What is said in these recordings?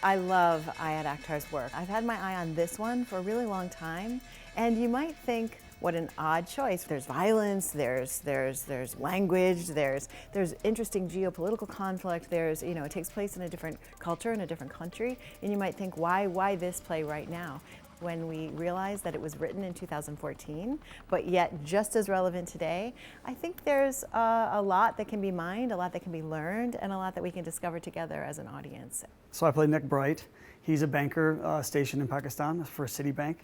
I love Ayad Akhtar's work. I've had my eye on this one for a really long time, and you might think, what an odd choice. There's violence, there's language, there's interesting geopolitical conflict, it takes place in a different culture, in a different country, and you might think, why this play right now? When we realized that it was written in 2014, but yet just as relevant today, I think there's a lot that can be mined, a lot that can be learned, and a lot that we can discover together as an audience. So I play Nick Bright. He's a banker stationed in Pakistan for Citibank,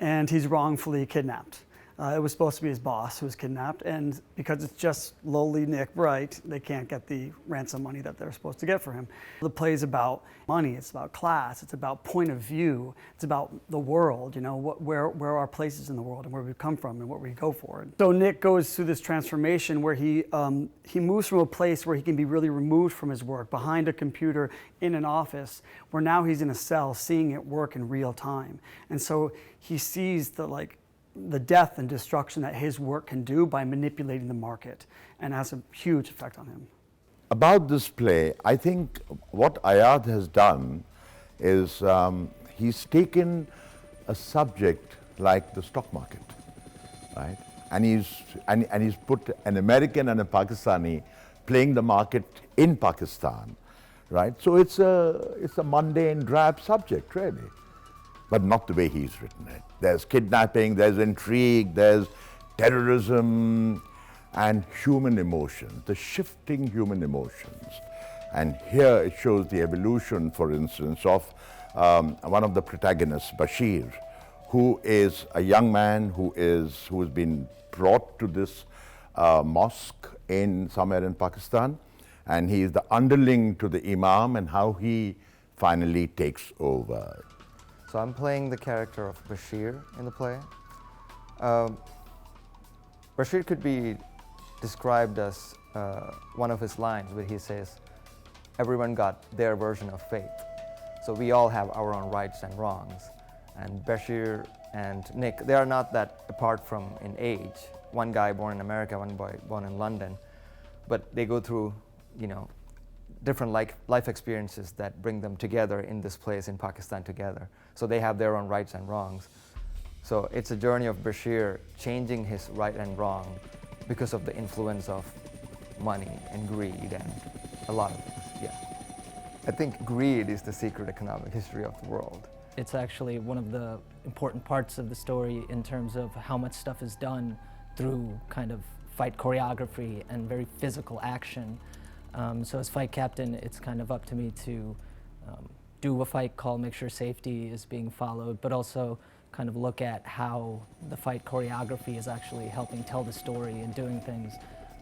and he's wrongfully kidnapped. It was supposed to be his boss who was kidnapped, and because it's just lowly Nick Bright, they can't get the ransom money that they're supposed to get for him. The play is about money, it's about class, it's about point of view, it's about the world, where our places in the world and where we come from and what we go for. So Nick goes through this transformation where he moves from a place where he can be really removed from his work, behind a computer in an office, where now he's in a cell seeing it work in real time. And so he sees the death and destruction that his work can do by manipulating the market, and has a huge effect on him. About this play, I think what Ayad has done is he's taken a subject like the stock market, right? And he's put an American and a Pakistani playing the market in Pakistan, right? So it's a mundane, drab subject, really. But not the way he's written it. There's kidnapping, there's intrigue, there's terrorism, and human emotions, the shifting human emotions. And here it shows the evolution, for instance, of one of the protagonists, Bashir, who is a young man who has been brought to this mosque somewhere in Pakistan, and he is the underling to the imam, and how he finally takes over. So I'm playing the character of Bashir in the play. Bashir could be described as one of his lines where he says, everyone got their version of faith. So we all have our own rights and wrongs. And Bashir and Nick, they are not that apart from in age. One guy born in America, one boy born in London. But they go through, different life experiences that bring them together in this place in Pakistan together. So they have their own rights and wrongs. So it's a journey of Bashir changing his right and wrong because of the influence of money and greed and a lot of things, yeah. I think greed is the secret economic history of the world. It's actually one of the important parts of the story in terms of how much stuff is done through kind of fight choreography and very physical action. So as fight captain, it's kind of up to me to do a fight call, make sure safety is being followed, but also kind of look at how the fight choreography is actually helping tell the story and doing things.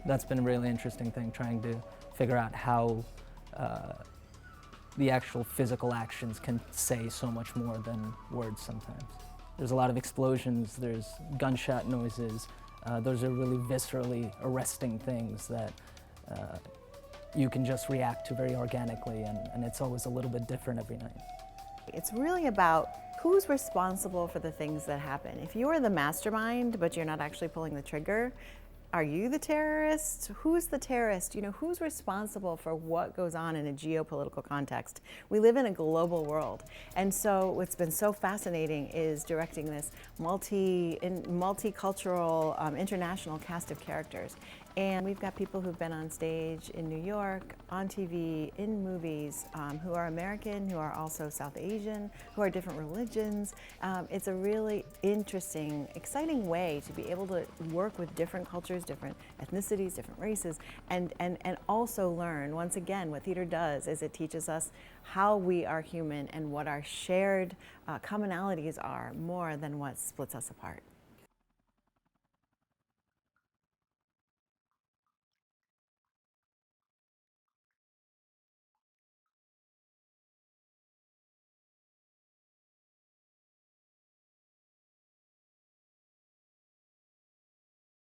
That's been a really interesting thing, trying to figure out how the actual physical actions can say so much more than words sometimes. There's a lot of explosions, there's gunshot noises. Those are really viscerally arresting things that you can just react to very organically, and it's always a little bit different every night. It's really about who's responsible for the things that happen. If you are the mastermind, but you're not actually pulling the trigger, are you the terrorist? Who's the terrorist? Who's responsible for what goes on in a geopolitical context? We live in a global world. And so what's been so fascinating is directing this multicultural, international cast of characters. And we've got people who've been on stage in New York, on TV, in movies, who are American, who are also South Asian, who are different religions. It's a really interesting, exciting way to be able to work with different cultures, different ethnicities, different races, and also learn, once again, what theater does is it teaches us how we are human and what our shared commonalities are more than what splits us apart.